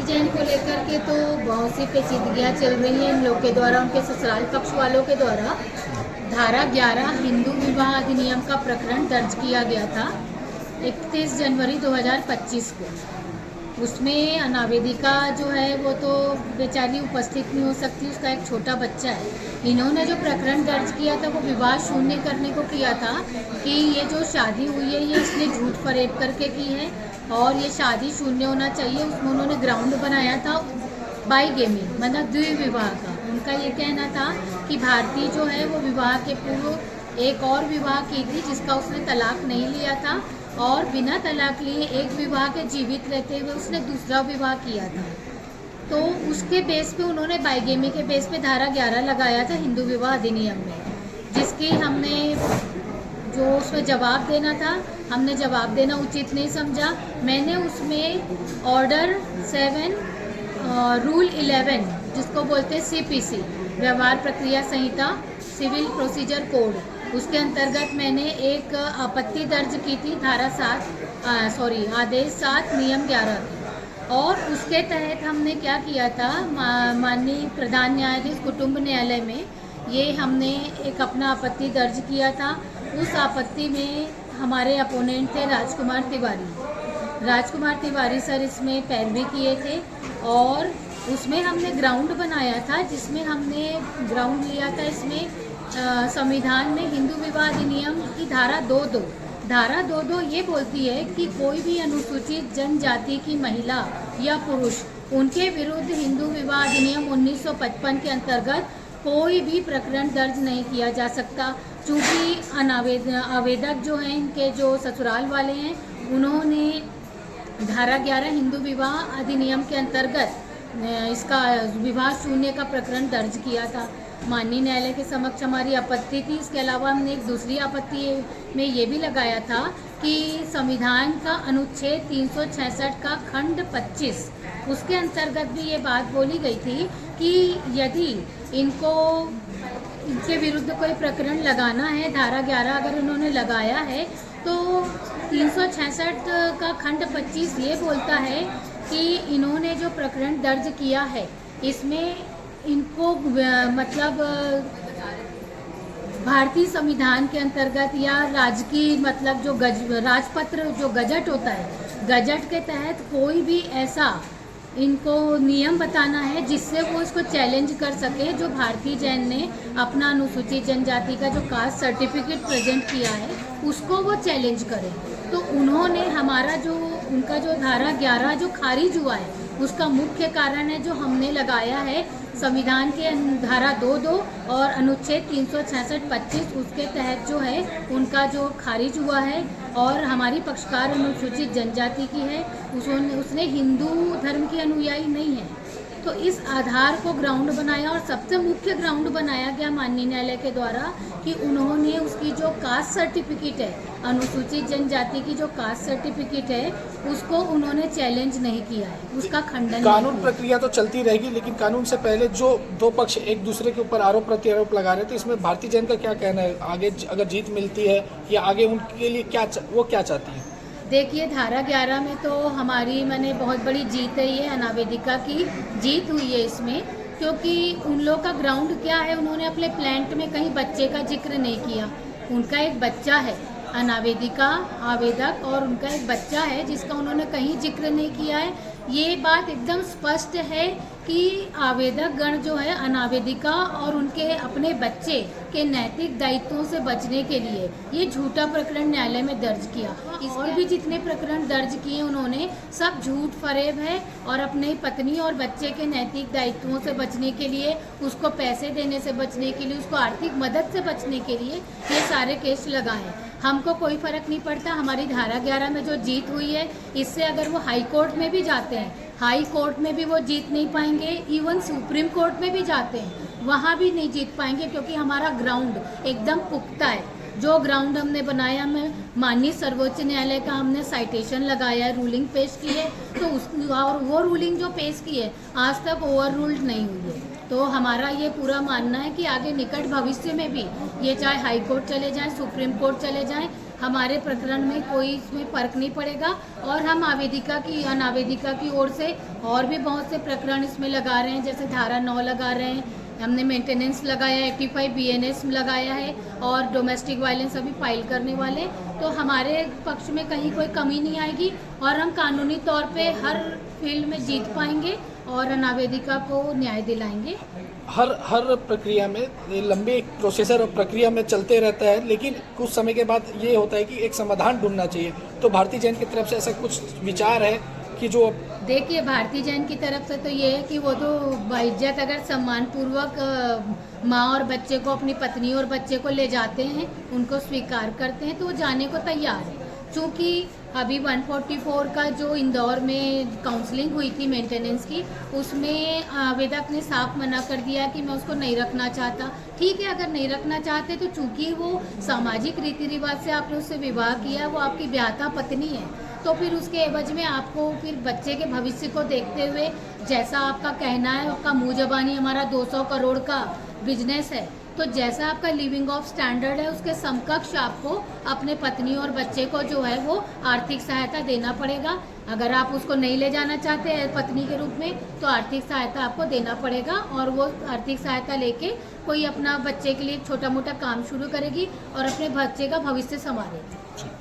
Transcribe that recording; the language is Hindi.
जैन को लेकर के तो बहुत सी पेचीदगियाँ चल रही हैं इन लोग के द्वारा, उनके ससुराल पक्ष वालों के द्वारा। धारा 11 हिंदू विवाह अधिनियम का प्रकरण दर्ज किया गया था 31 जनवरी 2025 को। उसमें अनावेदिका जो है वो तो बेचारी उपस्थित नहीं हो सकती, उसका एक छोटा बच्चा है। इन्होंने जो प्रकरण दर्ज किया था वो विवाह शून्य करने को किया था कि ये जो शादी हुई है ये इसने झूठ फरेब करके की है और ये शादी शून्य होना चाहिए। उसमें उन्होंने ग्राउंड बनाया था बाईगेमी मतलब द्विविवाह का। उनका ये कहना था कि भारती जो है वो विवाह के पूर्व एक और विवाह की थी जिसका उसने तलाक नहीं लिया था और बिना तलाक लिए एक विवाह के जीवित रहते हुए उसने दूसरा विवाह किया था। तो उसके बेस पे उन्होंने बाईगेमी के बेस पे धारा 11 लगाया था हिंदू विवाह अधिनियम में, जिसकी हमने जो उसमें जवाब देना था हमने जवाब देना उचित नहीं समझा। मैंने उसमें ऑर्डर 7 रूल 11 जिसको बोलते हैं CPC व्यवहार प्रक्रिया संहिता सिविल प्रोसीजर कोड, उसके अंतर्गत मैंने एक आपत्ति दर्ज की थी धारा आदेश 7 नियम 11 और उसके तहत हमने क्या किया था माननीय प्रधान न्यायाधीश कुटुंब न्यायालय में ये हमने एक अपना आपत्ति दर्ज किया था। उस आपत्ति में हमारे अपोनेंट थे राजकुमार तिवारी सर इसमें पैरवी किए थे और उसमें हमने ग्राउंड बनाया था जिसमें हमने ग्राउंड लिया था इसमें संविधान में हिंदू विवाह अधिनियम की धारा 2.2 ये बोलती है कि कोई भी अनुसूचित जनजाति की महिला या पुरुष उनके विरुद्ध हिंदू विवाह अधिनियम 1955 के अंतर्गत कोई भी प्रकरण दर्ज नहीं किया जा सकता। चूँकि आवेदक जो हैं इनके जो ससुराल वाले हैं उन्होंने धारा 11 हिंदू विवाह अधिनियम के अंतर्गत इसका विवाह शून्य का प्रकरण दर्ज किया था। माननीय न्यायालय के समक्ष हमारी आपत्ति थी। इसके अलावा हमने एक दूसरी आपत्ति में ये भी लगाया था कि संविधान का अनुच्छेद 366 का खंड 25 उसके अंतर्गत भी ये बात बोली गई थी कि यदि इनके विरुद्ध कोई प्रकरण लगाना है धारा 11 अगर उन्होंने लगाया है तो 366 का खंड 25 ये बोलता है कि इन्होंने जो प्रकरण दर्ज किया है इसमें इनको मतलब भारतीय संविधान के अंतर्गत या राजकीय मतलब जो राजपत्र जो गजट होता है गजट के तहत कोई भी ऐसा इनको नियम बताना है जिससे वो इसको चैलेंज कर सके। जो भारतीय जैन ने अपना अनुसूचित जनजाति का जो कास्ट सर्टिफिकेट प्रेजेंट किया है उसको वो चैलेंज करे। तो उन्होंने हमारा जो उनका जो धारा 11 जो खारिज हुआ है उसका मुख्य कारण है जो हमने लगाया है संविधान के धारा 2.2 और अनुच्छेद 366-25 उसके तहत जो है उनका जो खारिज हुआ है और हमारी पक्षकार अनुसूचित जनजाति की है उसने हिंदू धर्म की अनुयायी नहीं है। तो इस आधार को ग्राउंड बनाया और सबसे मुख्य ग्राउंड बनाया गया माननीय न्यायालय के द्वारा कि उन्होंने उसकी जो कास्ट सर्टिफिकेट है अनुसूचित जनजाति की जो कास्ट सर्टिफिकेट है उसको उन्होंने चैलेंज नहीं किया है, उसका खंडन कानून प्रक्रिया तो चलती रहेगी लेकिन कानून से पहले जो दो पक्ष एक दूसरे के ऊपर आरोप प्रत्यारोप लगा रहे थे इसमें भारतीय जैन का क्या कहना है? आगे अगर जीत मिलती है या आगे उनके लिए वो क्या चाहती है? देखिए धारा 11 में तो हमारी मैंने बहुत बड़ी जीत है, ये अनावेदिका की जीत हुई है इसमें, क्योंकि उन लोग का ग्राउंड क्या है उन्होंने अपने प्लांट में कहीं बच्चे का जिक्र नहीं किया। उनका एक बच्चा है अनावेदिका आवेदक और उनका एक बच्चा है जिसका उन्होंने कहीं जिक्र नहीं किया है। ये बात एकदम स्पष्ट है कि आवेदक गण जो है अनावेदिका और उनके अपने बच्चे के नैतिक दायित्वों से बचने के लिए ये झूठा प्रकरण न्यायालय में दर्ज किया। और भी जितने प्रकरण दर्ज किए उन्होंने सब झूठ फरेब है और अपनी पत्नी और बच्चे के नैतिक दायित्वों से बचने के लिए उसको पैसे देने से बचने के लिए उसको आर्थिक मदद से बचने के लिए ये सारे केस लगाए। हमको कोई फ़र्क नहीं पड़ता, हमारी धारा 11 में जो जीत हुई है इससे अगर वो हाई कोर्ट में भी जाते हैं हाई कोर्ट में भी वो जीत नहीं पाएंगे, इवन सुप्रीम कोर्ट में भी जाते हैं वहाँ भी नहीं जीत पाएंगे क्योंकि हमारा ग्राउंड एकदम पुख्ता है। जो ग्राउंड हमने बनाया में माननीय सर्वोच्च न्यायालय का हमने साइटेशन लगाया है, रूलिंग पेश की है तो और वो रूलिंग जो पेश की है आज तक ओवर रूल्ड नहीं हुई है। तो हमारा ये पूरा मानना है कि आगे निकट भविष्य में भी ये चाहे हाई कोर्ट चले जाएं सुप्रीम कोर्ट चले जाएं हमारे प्रकरण में कोई इसमें फ़र्क नहीं पड़ेगा। और हम आवेदिका की अनावेदिका की ओर से और भी बहुत से प्रकरण इसमें लगा रहे हैं, जैसे धारा 9 लगा रहे हैं, हमने मेंटेनेंस लगाया, 85 बीएनएस लगाया है और डोमेस्टिक वायलेंस अभी फाइल करने वाले। तो हमारे पक्ष में कहीं कोई कमी नहीं आएगी और हम कानूनी तौर पे हर फील्ड में जीत पाएंगे और अनावेदिका को न्याय दिलाएंगे। हर प्रक्रिया में ये लंबे प्रोसेसर और प्रक्रिया में चलते रहता है, लेकिन कुछ समय के बाद ये होता है कि एक समाधान ढूंढना चाहिए। तो भारतीय जैन की तरफ से ऐसा कुछ विचार है कि जो देखिए, भारतीय जैन की तरफ से तो ये है कि वो तो बाइज्जत अगर सम्मानपूर्वक माँ और बच्चे को, अपनी पत्नी और बच्चे को ले जाते हैं, उनको स्वीकार करते हैं, तो वो जाने को तैयार है। चूँकि अभी 144 का जो इंदौर में काउंसलिंग हुई थी मेंटेनेंस की, उसमें आवेदक ने साफ मना कर दिया कि मैं उसको नहीं रखना चाहता। ठीक है, अगर नहीं रखना चाहते तो चूँकि वो सामाजिक रीति रिवाज से आपने उससे विवाह किया, वो आपकी ब्याहता पत्नी है, तो फिर उसके एवज में आपको फिर बच्चे के भविष्य को देखते हुए, जैसा आपका कहना है, आपका मुँह ज़बानी हमारा 200 करोड़ का बिजनेस है, तो जैसा आपका लिविंग ऑफ स्टैंडर्ड है, उसके समकक्ष आपको अपने पत्नी और बच्चे को जो है वो आर्थिक सहायता देना पड़ेगा। अगर आप उसको नहीं ले जाना चाहते हैं पत्नी के रूप में, तो आर्थिक सहायता आपको देना पड़ेगा और वो आर्थिक सहायता लेके कोई अपना बच्चे के लिए छोटा मोटा काम शुरू करेगी और अपने बच्चे का भविष्य संभालेगी।